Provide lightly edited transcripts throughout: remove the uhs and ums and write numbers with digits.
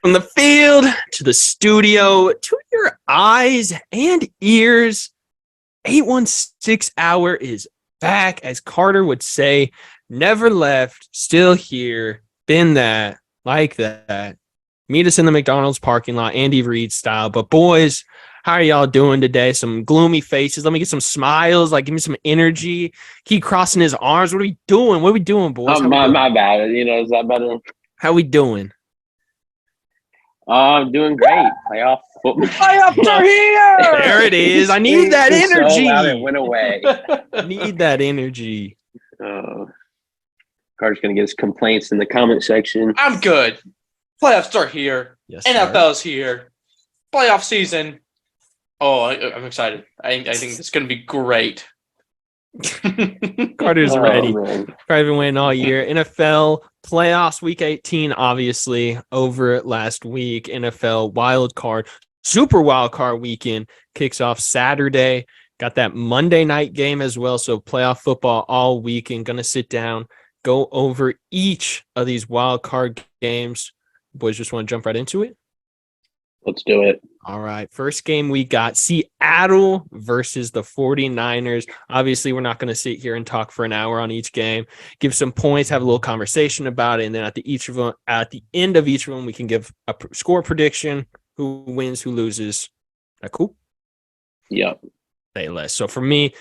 From the field to the studio to your eyes and ears, 816 Hour is back, as Carter would say. Never left, still here, been that, like that. Meet us in the McDonald's parking lot, Andy Reid style. But boys, how are y'all doing today? Some gloomy faces. Let me get some smiles. Like, give me some energy. Keep crossing his arms. What are we doing? What are we doing, boys? How we my doing? my bad. Is that better? How we doing? I'm doing great. Playoff football. Playoffs are here. There it is. I need that It's so loud it energy. went away. Need that energy. Carter's gonna get his complaints in the comment section. I'm good. Playoffs are here. Yes, sir. NFL's here. Playoff season. Oh, I'm excited. I think it's going to be great. Carter's ready. Man. Carter's been waiting all year. NFL playoffs, week 18, obviously, over last week. NFL wild card, super wild card weekend kicks off Saturday. Got that Monday night game as well. So playoff football all weekend. Going to sit down, go over each of these wild card games. Boys, just want to jump right into it? Let's do it. All right. First game we got Seattle versus the 49ers. Obviously, we're not going to sit here and talk for an hour on each game. Give some points, have a little conversation about it, and then at the end of each of them, we can give a score prediction, who wins, who loses. That cool? Yep. Say less. So for me,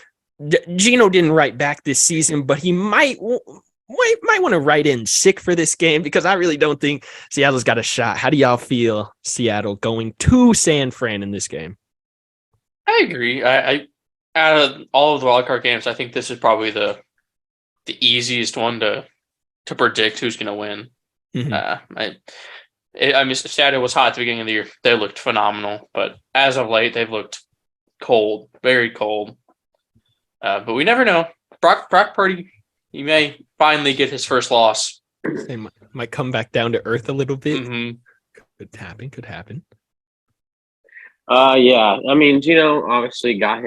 Gino didn't write back this season, but he might want to write in sick for this game because I really don't think Seattle's got a shot. How do y'all feel Seattle going to San Fran in this game? I agree. I out of all of the wildcard games, I think this is probably the easiest one to predict who's going to win. Mm-hmm. I mean, Seattle was hot at the beginning of the year. They looked phenomenal, but as of late, they've looked cold, very cold. But we never know. Brock Purdy, he may finally get his first loss. They might come back down to earth a little bit. Mm-hmm. Could happen. Yeah. I mean, Gino obviously got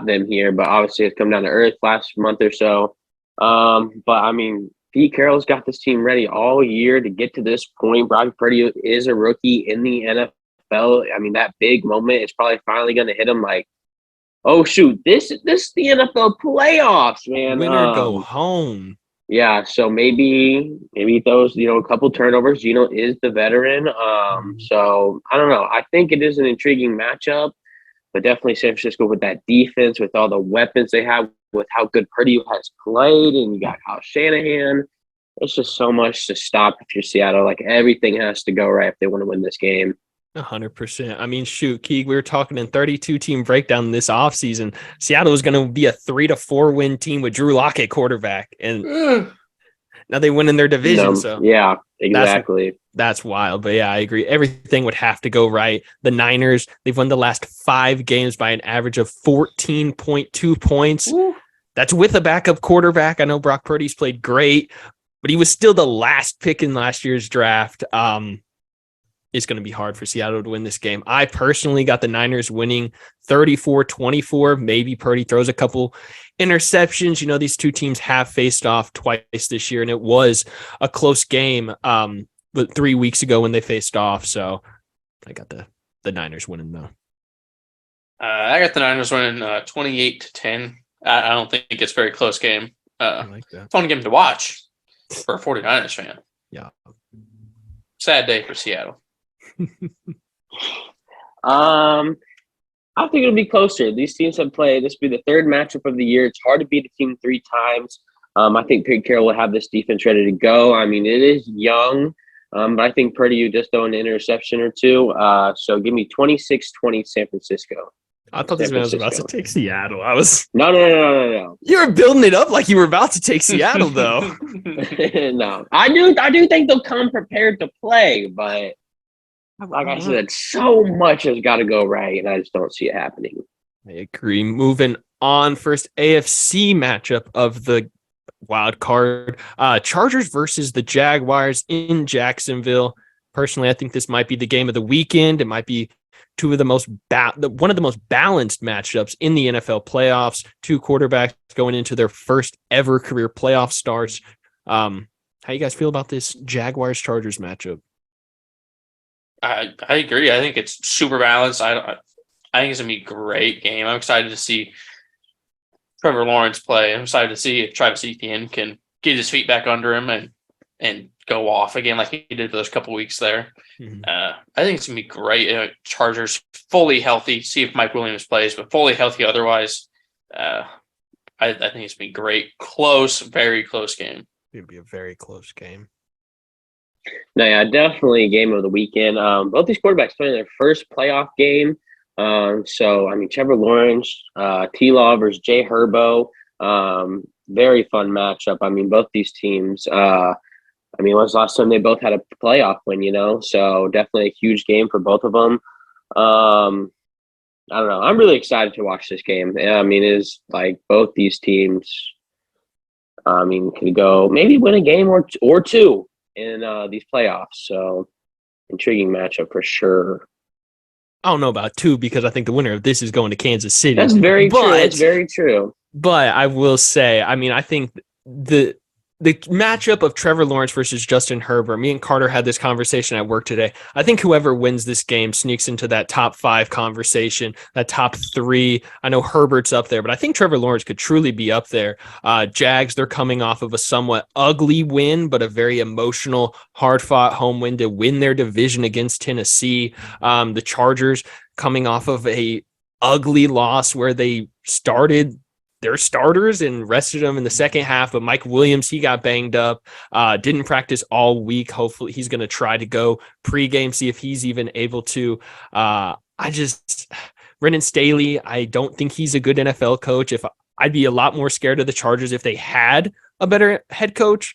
them here, but obviously it's come down to earth last month or so. But I mean, Pete Carroll's got this team ready all year to get to this point. Brock Purdy is a rookie in the NFL. I mean, that big moment is probably finally going to hit him like, oh shoot, this is the NFL playoffs, man. Winner go home. Yeah, so maybe those, a couple turnovers. Gino is the veteran. So I don't know. I think it is an intriguing matchup, but definitely San Francisco with that defense, with all the weapons they have, with how good Purdy has played, and you got Kyle Shanahan. It's just so much to stop if you're Seattle. Like, everything has to go right if they want to win this game. 100%. I mean, shoot, Keeg, we were talking in 32-team breakdown this offseason. Seattle was going to be a 3-4 win team with Drew Lock at quarterback, and now they win in their division. So yeah, exactly. That's wild. But yeah, I agree. Everything would have to go right. The Niners, they've won the last 5 games by an average of 14.2 points. Ooh. That's with a backup quarterback. I know Brock Purdy's played great, but he was still the last pick in last year's draft. It's going to be hard for Seattle to win this game. I personally got the Niners winning 34-24. Maybe Purdy throws a couple interceptions. These two teams have faced off twice this year, and it was a close game 3 weeks ago when they faced off. So I got the Niners winning, though. I got the Niners winning 28-10. I don't think it's a very close game. I like that. Fun game to watch for a 49ers fan. Yeah. Sad day for Seattle. I think it'll be closer. These teams have played. This will be the third matchup of the year. It's hard to beat a team 3 times. I think Pete Carroll will have this defense ready to go. I mean, it is young, but I think Purdy will just throw an interception or two. So give me 26-20 San Francisco. I thought this man was about to take Seattle. No. You were building it up like you were about to take Seattle, though. No, I do think they'll come prepared to play, but like I said, so much has got to go right, and I just don't see it happening. I agree. Moving on, first AFC matchup of the wild card, Chargers versus the Jaguars in Jacksonville. Personally, I think this might be the game of the weekend. It might be one of the most balanced matchups in the NFL playoffs. 2 quarterbacks going into their first ever career playoff starts. How you guys feel about this Jaguars-Chargers matchup? I agree. I think it's super balanced. I think it's gonna be a great game. I'm excited to see Trevor Lawrence play. I'm excited to see if Travis Etienne can get his feet back under him and go off again like he did for those couple weeks there. Mhm. I think it's gonna be great. Chargers fully healthy. See if Mike Williams plays, but fully healthy otherwise. I think it's gonna be great. Close, very close game. It'd be a very close game. No, yeah, definitely game of the weekend. Both these quarterbacks playing their first playoff game. So I mean, Trevor Lawrence, T-Law versus Jay Herbo. Very fun matchup. I mean, both these teams. I mean, when was the last time they both had a playoff win? So definitely a huge game for both of them. I don't know. I'm really excited to watch this game. I mean, is like both these teams. I mean, could go maybe win a game or two in these playoffs. So intriguing matchup for sure. I don't know about 2 because I think the winner of this is going to Kansas City. That's very true. That's very true. But I will say, I mean, I think the matchup of Trevor Lawrence versus Justin Herbert, me and Carter had this conversation at work today. I think whoever wins this game sneaks into that top 5 conversation, that top 3. I know Herbert's up there, but I think Trevor Lawrence could truly be up there. Jags, they're coming off of a somewhat ugly win, but a very emotional, hard-fought home win to win their division against Tennessee. The Chargers coming off of a ugly loss where they started their starters and rested them in the second half, but Mike Williams, he got banged up, didn't practice all week. Hopefully he's going to try to go pregame, see if he's even able to. Brennan Staley, I don't think he's a good NFL coach. I'd be a lot more scared of the Chargers if they had a better head coach.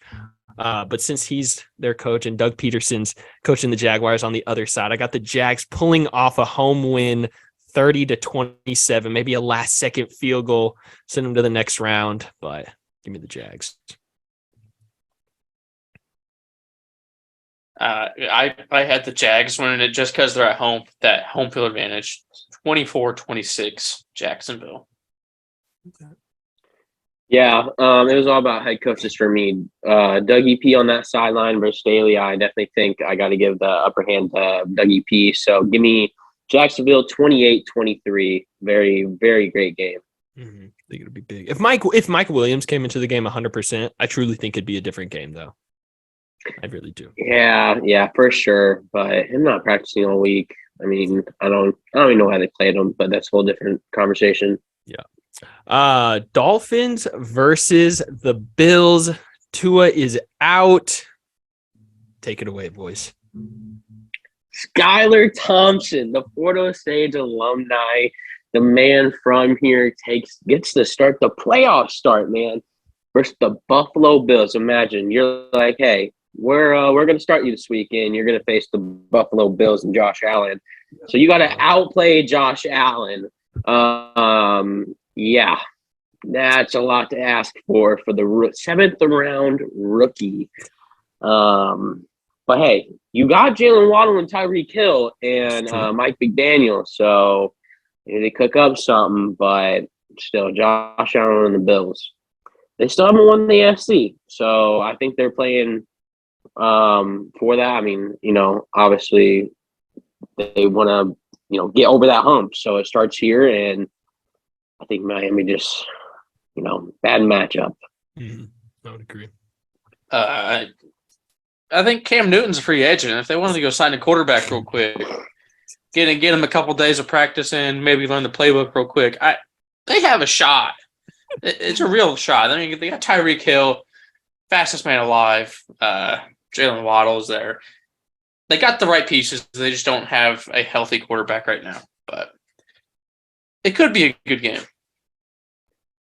But since he's their coach and Doug Peterson's coaching the Jaguars on the other side, I got the Jags pulling off a home win 30-27, maybe a last second field goal, send them to the next round, but give me the Jags. I had the Jags winning it just because they're at home, that home field advantage. 24-26, Jacksonville. Yeah, it was all about head coaches for me. Dougie P on that sideline versus Staley. I definitely think I got to give the upper hand to Dougie P. So give me Jacksonville 28-23. Very, very great game. Mm-hmm. I think it'll be big. If Mike Williams came into the game 100%, I truly think it'd be a different game, though. I really do. Yeah, for sure. But him not practicing all week. I mean, I don't even know how they played him, but that's a whole different conversation. Yeah. Dolphins versus the Bills. Tua is out. Take it away, boys. Skylar Thompson, the Fort Osage alumni, the man from here gets to start the playoff start, man, versus the Buffalo Bills. Imagine you're like, hey, we're gonna start you this weekend. You're gonna face the Buffalo Bills and Josh Allen, so you got to outplay Josh Allen. Yeah, that's a lot to ask for the 7th round rookie. But hey, you got Jalen Waddle and Tyreek Hill and Mike McDaniel, so they cook up something. But still, Josh Allen and the Bills, they still haven't won the AFC, so I think they're playing for that. I mean, obviously they want to get over that hump, so it starts here, and I think Miami just bad matchup. Mm-hmm. I would agree. I think Cam Newton's a free agent. If they wanted to go sign a quarterback real quick, get him a couple days of practice in, maybe learn the playbook real quick, they have a shot. It's a real shot. I mean, they got Tyreek Hill, fastest man alive. Jalen Waddle's there. They got the right pieces. They just don't have a healthy quarterback right now. But it could be a good game.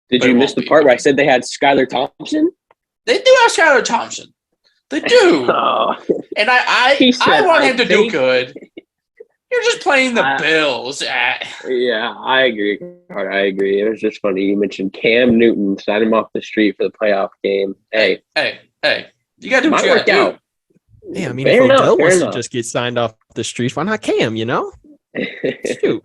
Did you miss the part where I said they had Skylar Thompson? They do have Skylar Thompson. They do. Oh. And I want him to do good. You're just playing the Bills. Yeah, I agree. I agree. It was just funny. You mentioned Cam Newton, sign him off the street for the playoff game. Hey. You got to do what you got to do. Yeah, I mean, if Odell wants to just get signed off the streets, why not Cam, Shoot.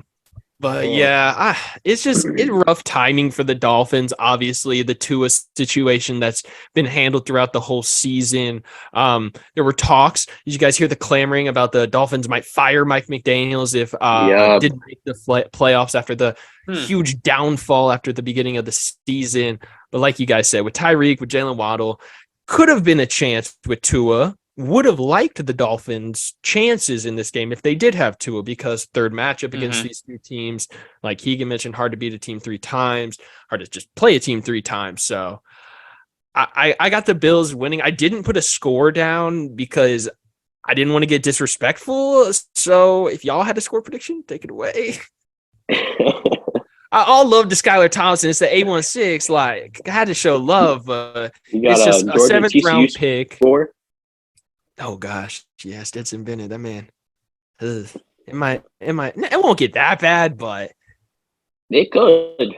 But yeah, it's rough timing for the Dolphins. Obviously, the Tua situation that's been handled throughout the whole season. There were talks. Did you guys hear the clamoring about the Dolphins might fire Mike McDaniels if didn't make the playoffs after the huge downfall after the beginning of the season? But like you guys said, with Tyreek, with Jalen Waddle, could have been a chance with Tua. Would have liked the Dolphins' chances in this game if they did have Tua, because third matchup against these two teams, like Keegan mentioned, hard to beat a team 3 times, hard to just play a team 3 times. So I got the Bills winning. I didn't put a score down because I didn't want to get disrespectful. So if y'all had a score prediction, take it away. I all love to Skylar Thompson. It's the 816. Like, I had to show love. It's just a 7th round pick. Score? Oh gosh, yeah, Stetson Bennett, that man. It won't get that bad, but it could.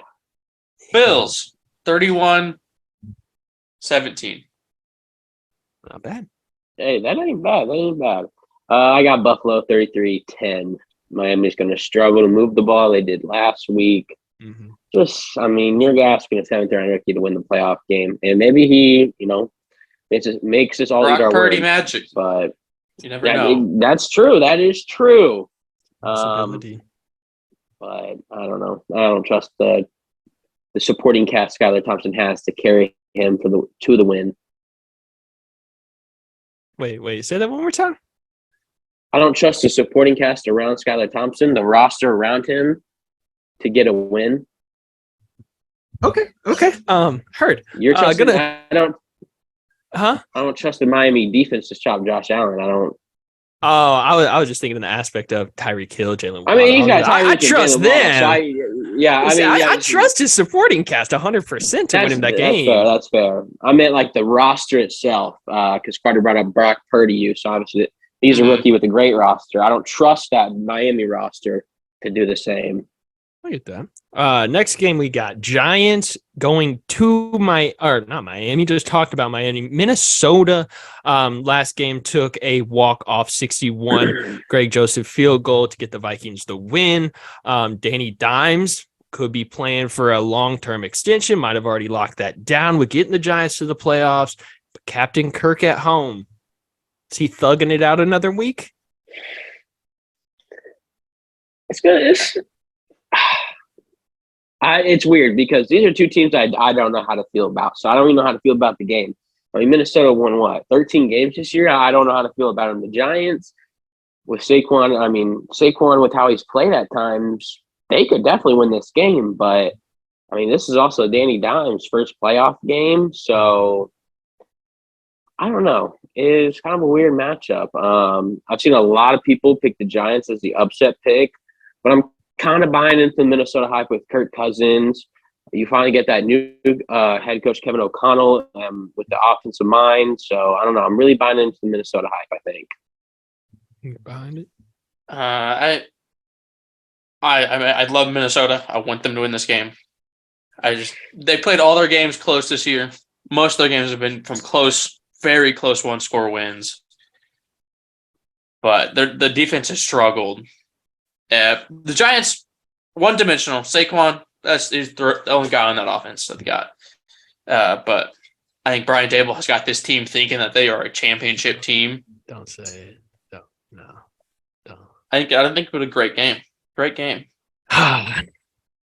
Bills 31-17. Not bad. Hey, that ain't bad. I got Buffalo 33-10. Miami's going to struggle to move the ball. They did last week. Mm-hmm. You're asking a 7th round rookie to win the playoff game, and maybe he, makes us all Brock eat our Purdy words. magic, but you never know. That's true. That is true. But I don't know. I don't trust the supporting cast Skylar Thompson has to carry him to the win. Wait, say that one more time. I don't trust the supporting cast around Skylar Thompson, the roster around him, to get a win. Okay. Heard. You're trusting. I don't trust the Miami defense to stop Josh Allen. I don't. Oh, I was just thinking in the aspect of Tyreek Hill, Jalen Waddle. I mean, he's got Tyreek. I trust them. I So trust his supporting cast 100% to win him that game. That's fair. I meant like the roster itself, because Carter brought up Brock Purdy. So obviously he's a rookie with a great roster. I don't trust that Miami roster to do the same. I get that. Next game we got Giants going to not Miami. Just talked about Miami. Minnesota last game took a walk-off 61 Greg Joseph field goal to get the Vikings the win. Danny Dimes could be playing for a long-term extension. Might have already locked that down with getting the Giants to the playoffs. But Captain Kirk at home. Is he thugging it out another week? It's good. It's weird because these are two teams I don't know how to feel about. So I don't even know how to feel about the game. I mean, Minnesota won 13 games this year. I don't know how to feel about them. The Giants with Saquon with how he's played at times, they could definitely win this game. But I mean, this is also Danny Dimes' first playoff game. So I don't know. It's kind of a weird matchup. I've seen a lot of people pick the Giants as the upset pick, but I'm kind of buying into the Minnesota hype with Kirk Cousins. You finally get that new head coach, Kevin O'Connell, with the offensive mind. So I don't know. I'm really buying into the Minnesota hype, I think. You're behind it? I love Minnesota. I want them to win this game. They played all their games close this year. Most of their games have been from close, very close one-score wins. But the defense has struggled. The Giants, one-dimensional. Saquon, is the only guy on that offense that they got. But I think Brian Dable has got this team thinking that they are a championship team. Don't say it. No. Don't. I think it was a great game. Great game. I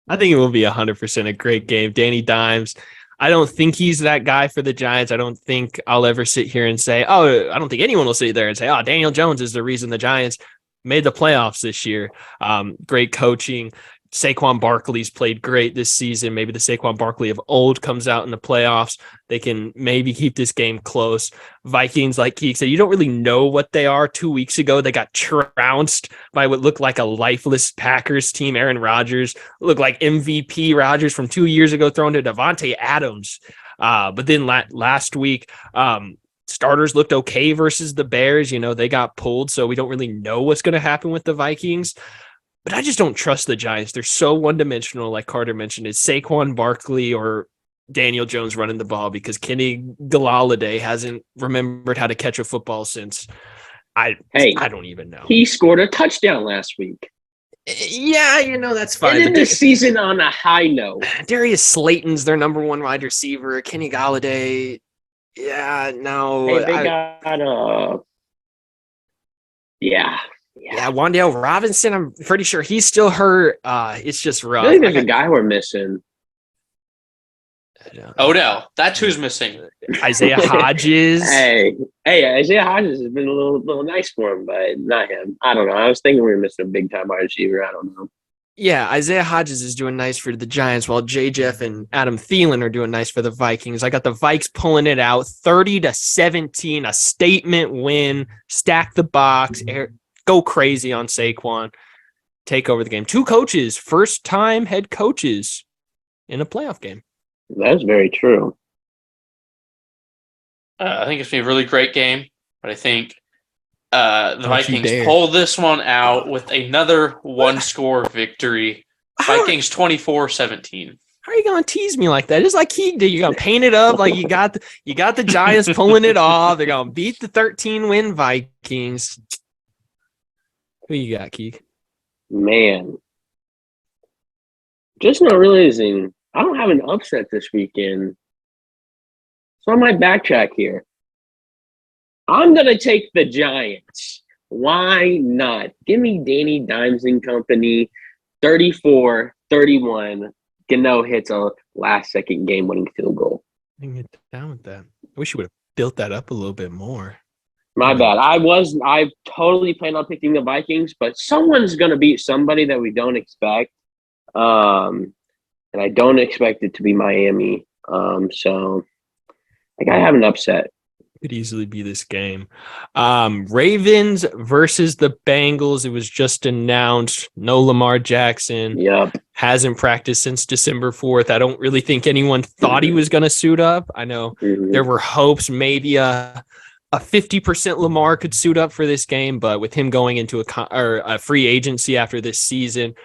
think it will be 100% a great game. Danny Dimes, I don't think he's that guy for the Giants. I don't think I'll ever sit here and say, I don't think anyone will sit there and say, Daniel Jones is the reason the Giants made the playoffs this year. Great coaching. Saquon Barkley's played great this season. Maybe the Saquon Barkley of old comes out in the playoffs. They can maybe keep this game close. Vikings, like Keek said, you don't really know what they are. 2 weeks ago, they got trounced by what looked like a lifeless Packers team. Aaron Rodgers looked like MVP Rodgers from 2 years ago thrown to Devontae Adams. But then last week, starters looked okay versus the Bears. They got pulled, so we don't really know what's going to happen with the Vikings. But I just don't trust the Giants. They're so one-dimensional, like Carter mentioned. It's Saquon Barkley or Daniel Jones running the ball because Kenny Golladay hasn't remembered how to catch a football since I don't even know. He scored a touchdown last week. Yeah, that's fine. Ended But the season on a high note. Darius Slayton's their number one wide receiver. Kenny Galladay. Yeah, no. Hey, they got yeah. Wan'Dale Robinson, I'm pretty sure he's still hurt. It's just I rough. feel like there's a guy we're missing. Odell. That's who's missing. Isaiah Hodges. Hey, Isaiah Hodges has been a little nice for him, but not him. I don't know. I was thinking we were missing a big time wide receiver. I don't know. Yeah, Isaiah Hodges is doing nice for the Giants, while J. Jeff and Adam Thielen are doing nice for the Vikings. I got the Vikes pulling it out 30-17, a statement win. Stack the box, go crazy on Saquon, take over the game. Two coaches, first-time head coaches in a playoff game. That's very true. I think it's going to be a really great game, but I think the Vikings pull this one out with another one-score victory. Vikings 24-17. How are you gonna tease me like that? It's like he did. You're gonna paint it up like you got the Giants pulling it off. They're gonna beat the 13-win Vikings. Who you got, Keek? Man, just not realizing I don't have an upset this weekend, so I might backtrack here. I'm going to take the Giants. Why not? Give me Danny Dimes and company, 34-31. Gano hits a last-second game-winning field goal. I can get down with that. I wish you would have built that up a little bit more. My bad. I totally planned on picking the Vikings, but someone's going to beat somebody that we don't expect. And I don't expect it to be Miami. So I got to have an upset. Could easily be this game. Ravens versus the Bengals. It was just announced. No Lamar Jackson. Yep. Hasn't practiced since December 4th. I don't really think anyone thought he was going to suit up. I know there were hopes maybe a 50% Lamar could suit up for this game, but with him going into a free agency after this season,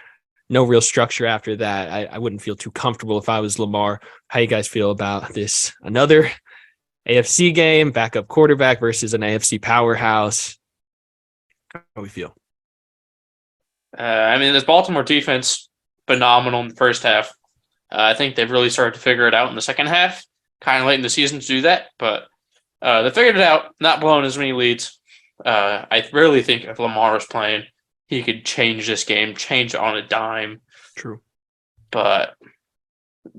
no real structure after that, I wouldn't feel too comfortable if I was Lamar. How you guys feel about this? Another AFC game, backup quarterback versus an AFC powerhouse. How do we feel? This Baltimore defense, phenomenal in the first half. I think they've really started to figure it out in the second half. Kind of late in the season to do that, but they figured it out, not blowing as many leads. I really think if Lamar was playing, he could change this game, change on a dime. True. But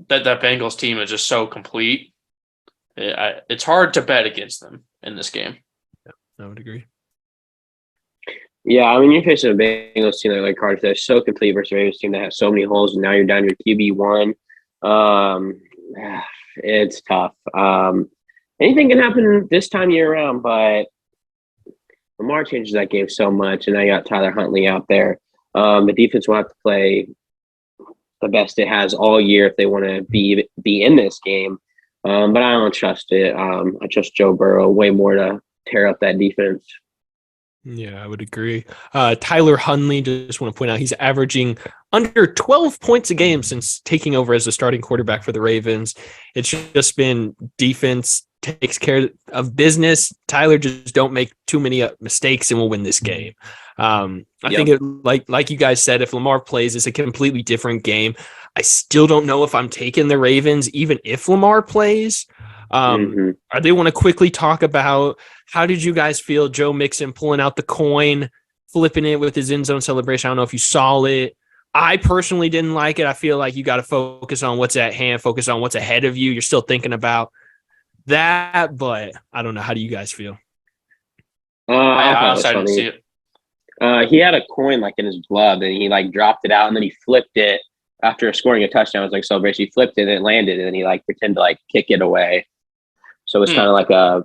that Bengals team is just so complete. It's hard to bet against them in this game. Yeah, I would agree. Yeah, you're facing a Bengals team like Carter said, so complete versus a Ravens team that has so many holes, and now you're down your QB1. It's tough. Anything can happen this time year round, but Lamar changes that game so much, and I got Tyler Huntley out there. The defense will have to play the best it has all year if they want to be in this game. But I don't trust it. I trust Joe Burrow way more to tear up that defense. Yeah, I would agree. Tyler Huntley, just want to point out, he's averaging under 12 points a game since taking over as the starting quarterback for the Ravens. It's just been defense takes care of business. Tyler, just don't make too many mistakes and we'll win this game. I think it, like you guys said, if Lamar plays, it's a completely different game. I still don't know if I'm taking the Ravens, even if Lamar plays. I do want to quickly talk about, how did you guys feel Joe Mixon pulling out the coin, flipping it with his end zone celebration? I don't know if you saw it. I personally didn't like it. I feel like you got to focus on what's at hand, focus on what's ahead of you. You're still thinking about that, but I don't know. How do you guys feel? I didn't see it. He had a coin like in his glove, and he like dropped it out, and then he flipped it after scoring a touchdown. It was like celebration. He flipped it, and it landed, and then he like pretended to like kick it away. So it's kind of like a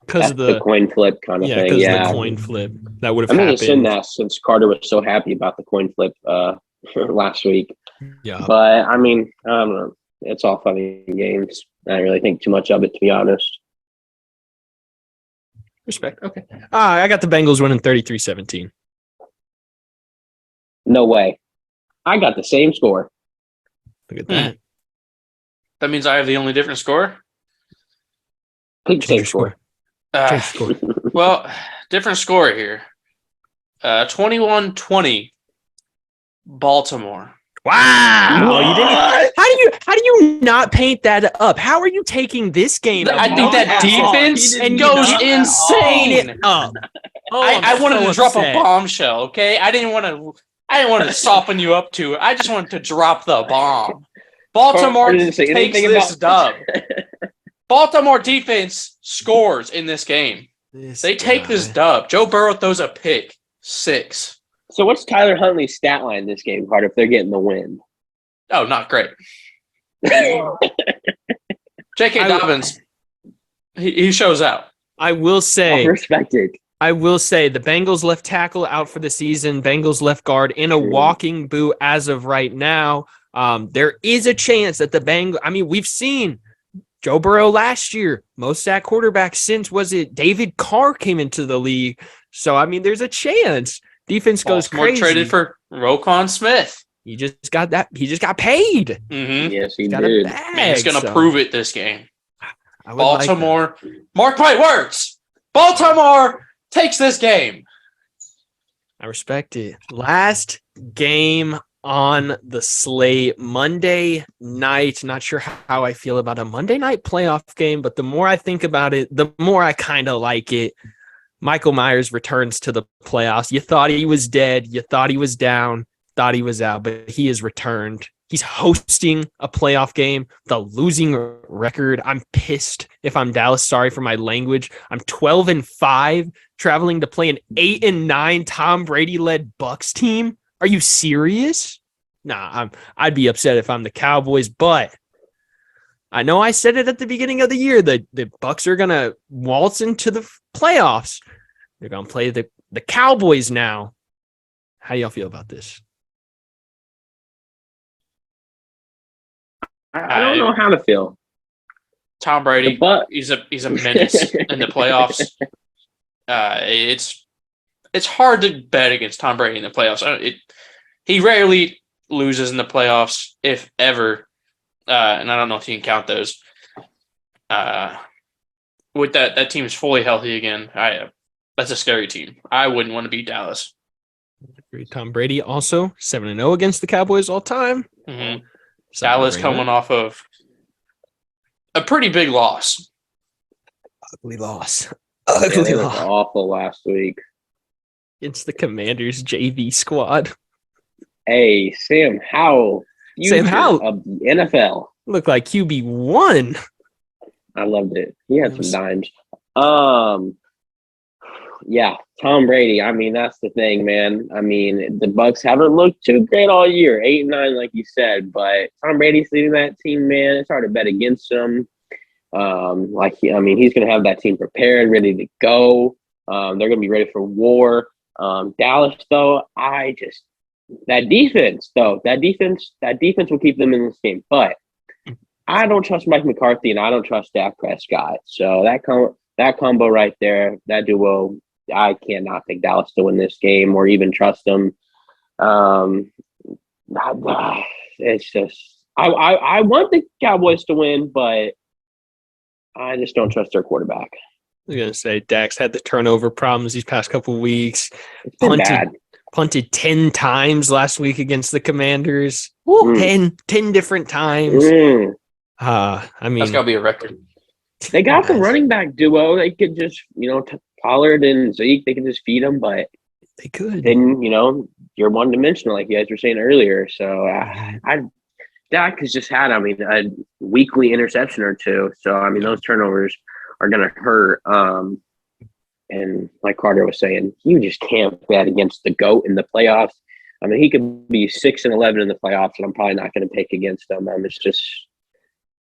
because of the coin flip kind of thing. Yeah, the coin flip that would have happened. Seen that since Carter was so happy about the coin flip last week. Yeah, but I don't know. It's all funny games. I don't really think too much of it, to be honest. Respect. Okay. I got the Bengals winning 33-17. No way. I got the same score. Look at that. That means I have the only different score? Pick the same score. Well, different score here. 21-20 Baltimore. Wow. You didn't. How do you not paint that up? How are you taking this game? I think that defense goes insane. Up. Oh, I wanted so to drop a upset. bombshell, okay? I didn't want to soften you up to it. I just wanted to drop the bomb. Baltimore didn't say takes anything this about- dub. Baltimore defense scores in this game. They take this dub. Joe Burrow throws a pick. 6. So what's Tyler Huntley's stat line this game, Carter, if they're getting the win? Oh, not great. J.K. Dobbins, he shows out. I will say. I respect it. I will say the Bengals left tackle out for the season. Bengals left guard in a walking boot as of right now. There is a chance that the Bengals. I mean, we've seen Joe Burrow last year, most sack quarterback since David Carr came into the league. So I mean, there's a chance defense goes Baltimore crazy. Traded for Roquan Smith. He just got that. He just got paid. Mm-hmm. Yes, he Got did. a bag. Man, he's going to prove it this game. I would like that. Baltimore, mark my words. Baltimore takes this game. I respect it. Last game on the slate, Monday night. Not sure how I feel about a Monday night playoff game, but the more I think about it, the more I kind of like it. Michael Myers returns to the playoffs. You thought he was dead. You thought he was down. Thought he was out, but he has returned. He's hosting a playoff game, the losing record. I'm pissed if I'm Dallas. Sorry for my language. I'm 12-5, traveling to play an 8-9 Tom Brady led Bucs team. Are you serious? Nah, I'd be upset if I'm the Cowboys, but I know I said it at the beginning of the year that the Bucs are gonna waltz into the playoffs. They're gonna play the Cowboys now. How do y'all feel about this? I don't know how to feel. Tom Brady, But he's a menace in the playoffs. It's hard to bet against Tom Brady in the playoffs. He rarely loses in the playoffs, if ever. And I don't know if you can count those. With that team is fully healthy again. That's a scary team. I wouldn't want to beat Dallas. Tom Brady also 7-0 against the Cowboys all time. Mm-hmm. Dallas coming off of a pretty big loss. Ugly loss. they Ugly looked loss awful last week. against the Commanders JV squad. Hey, Sam Howell. Sam Howell. Of the NFL. Looked like QB1. I loved it. He had some dimes. Yeah, Tom Brady. I mean, that's the thing, man. I mean, the Bucs haven't looked too great all year. 8-9, like you said, but Tom Brady's leading that team, man. It's hard to bet against him. He's going to have that team prepared, ready to go. They're going to be ready for war. Dallas, though, that defense will keep them in this game. But I don't trust Mike McCarthy and I don't trust Dak Prescott. So that combo right there, that duo, I cannot pick Dallas to win this game or even trust them. It's just I want the Cowboys to win, but I just don't trust their quarterback. I was going to say Dak's had the turnover problems these past couple of weeks. It's been bad. Punted 10 times last week against the Commanders. Mm. 10 different times. I mean, That's got to be a record. They got the running back duo. They could just, Pollard and Zeke, they could just feed them, but they could. then, you're one-dimensional, like you guys were saying earlier. So, Dak has just had, a weekly interception or two. So, those turnovers are going to hurt. And like Carter was saying, you just can't bet against the GOAT in the playoffs. He could be 6-11 in the playoffs, and I'm probably not going to pick against him. It's just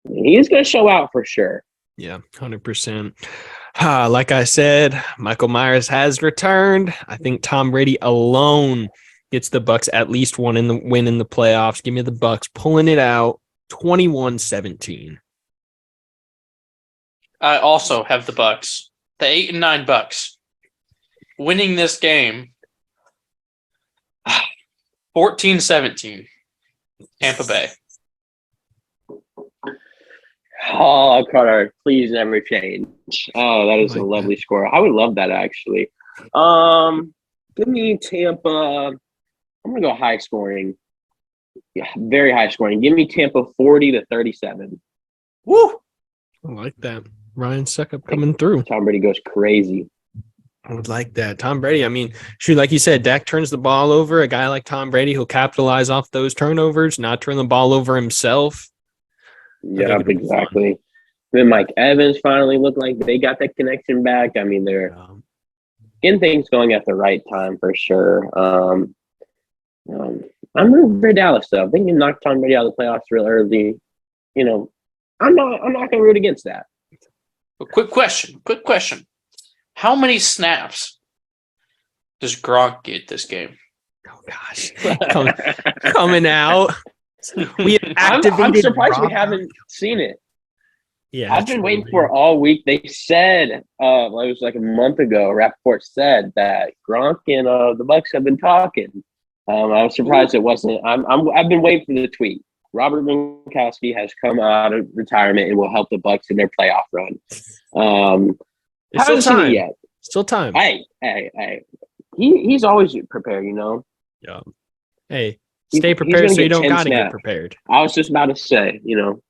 he's going to show out for sure. Yeah, 100%. Like I said, Michael Myers has returned. I think Tom Brady alone gets the Bucs at least win in the playoffs. Give me the Bucs pulling it out 21-17. I also have the Bucs. The 8-9 Bucs winning this game 14-17. Tampa Bay. Oh, Carter, please never change. Oh, that is a lovely score. I would love that, actually. Give me Tampa I'm gonna go high scoring. Yeah, very high scoring. Give me Tampa 40-37. Woo! I like that. Ryan Suckup coming through. Tom Brady goes crazy. I would like that. Tom Brady, I mean, shoot, like you said, Dak turns the ball over. A guy like Tom Brady who'll capitalize off those turnovers, not turn the ball over himself. Yeah, exactly. Then Mike Evans finally looked like they got that connection back. I mean, they're getting things going at the right time for sure. I'm rooting for Dallas though. I think you knocked Tom Brady out of the playoffs real early. You know, I'm not gonna root against that. But quick question. How many snaps does Gronk get this game? Oh gosh, coming out. We have activated. I'm surprised we Rob. haven't seen it. Yeah, I've been waiting for it all week. They said, it was like a month ago. Rappaport said that Gronk and the Bucks have been talking. I was surprised it wasn't. I've been waiting for the tweet. Robert Gronkowski has come out of retirement and will help the Bucks in their playoff run. It's still Haven't seen time. it yet. Still time. Hey. He's always prepared, you know. Yeah. Hey, stay prepared so you don't gotta get prepared. I was just about to say, you know,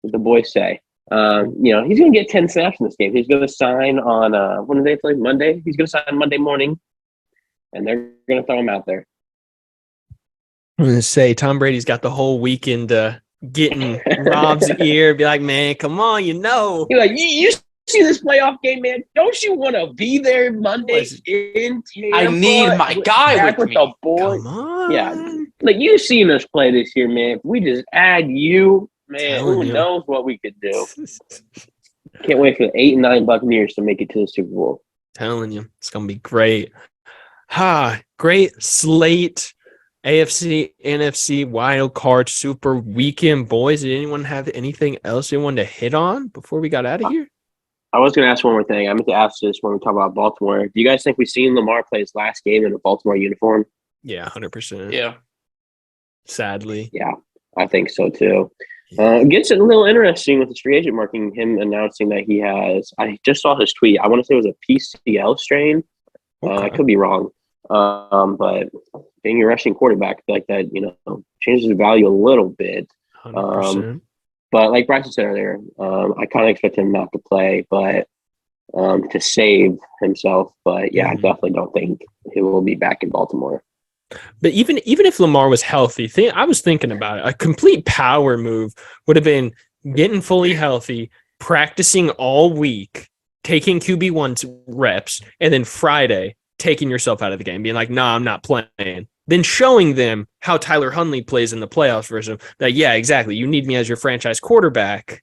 what the boys say. You know, he's gonna get 10 snaps in this game. He's gonna sign on when do they play? Monday. He's gonna sign Monday morning, and they're gonna throw him out there. I'm gonna say Tom Brady's got the whole weekend getting Rob's ear, be like, man, come on, you know. You're like, you see this playoff game, man? Don't you want to be there Monday in Tampa? I need my guy with me. The boy. Come on. Yeah, like you've seen us play this year, man. If we just add you, man, who knows what we could do? Can't wait for the 8 and 9 Buccaneers to make it to the Super Bowl. Telling you, it's gonna be great. Great slate. AFC, NFC, wild card, super weekend, boys. Did anyone have anything else they wanted to hit on before we got out of here? I was going to ask one more thing. I meant to ask this when we talk about Baltimore. Do you guys think we've seen Lamar play his last game in a Baltimore uniform? Yeah, 100%. Yeah. Sadly. Yeah, I think so too. It gets a little interesting with the free agent marking, him announcing that he has, I just saw his tweet. I want to say it was a PCL strain. Okay. I could be wrong. But being a rushing quarterback like that, you know, changes the value a little bit. 100%. But like Bryson said earlier, I kind of expect him not to play, but to save himself. But yeah, I definitely don't think he will be back in Baltimore. But even if Lamar was healthy, I was thinking about it. A complete power move would have been getting fully healthy, practicing all week, taking QB1's reps, and then Friday taking yourself out of the game, being like, nah, I'm not playing. Then showing them how Tyler Huntley plays in the playoffs version of that. Yeah, exactly. You need me as your franchise quarterback.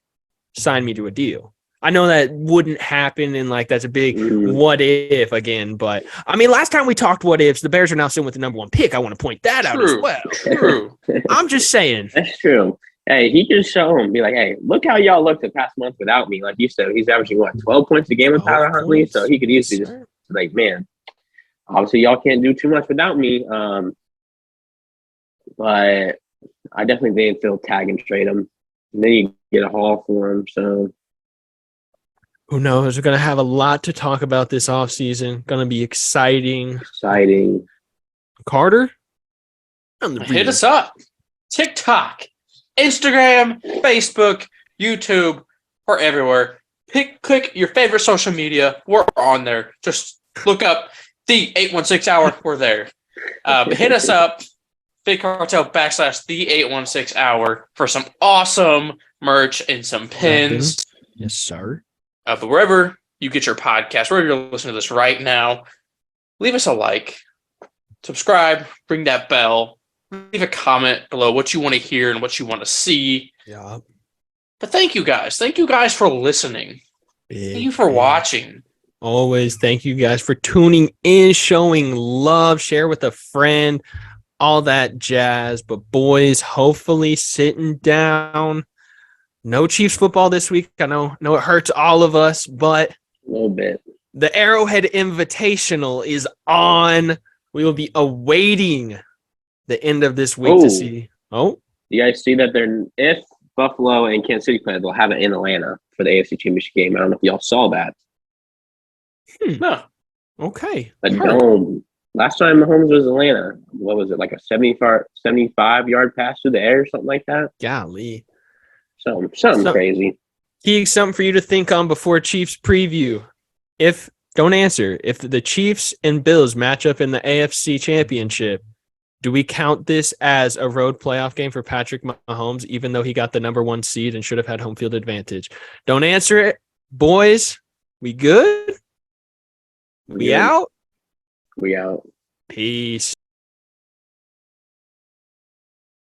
Sign me to a deal. I know that wouldn't happen, and like that's a big what if again. But I mean, last time we talked what ifs, the Bears are now sitting with the number 1 pick. I want to point that out as well. True. I'm just saying. That's true. Hey, he can show him, be like, hey, look how y'all looked the past month without me. Like you said, he's averaging 12 points a game with Tyler Huntley. So he could easily just like, man, obviously y'all can't do too much without me. But I definitely think they'll tag and trade him. And then you get a haul for him. So who knows? We're going to have a lot to talk about this offseason. Going to be exciting. Carter? Hit us up. TikTok, Instagram, Facebook, YouTube. We're everywhere. Click your favorite social media. We're on there. Just look up the 816 Hour. We're there. Hit us up. Big Cartel / the 816 Hour for some awesome merch and some pins. Yes, sir. But wherever you get your podcast, wherever you're listening to this right now, leave us a like, subscribe, ring that bell, leave a comment below what you want to hear and what you want to see. Yeah. But thank you guys. Thank you guys for listening. Thank you for watching. Always thank you guys for tuning in, showing love, share with a friend, all that jazz. But boys, hopefully sitting down. No Chiefs football this week. I know it hurts all of us, but a little bit. The Arrowhead Invitational is on. We will be awaiting the end of this week to see. Oh, you guys see that if Buffalo and Kansas City play, they'll have it in Atlanta for the AFC Championship game. I don't know if y'all saw that. No. Okay. A dome. Last time Mahomes was Atlanta, what was it, like a 75-yard pass through the air or something like that? Golly. Something crazy. Keeg, something for you to think on before Chiefs preview. Don't answer. If the Chiefs and Bills match up in the AFC Championship, do we count this as a road playoff game for Patrick Mahomes, even though he got the number 1 seed and should have had home field advantage? Don't answer it. Boys, we good? We out? We out. Peace.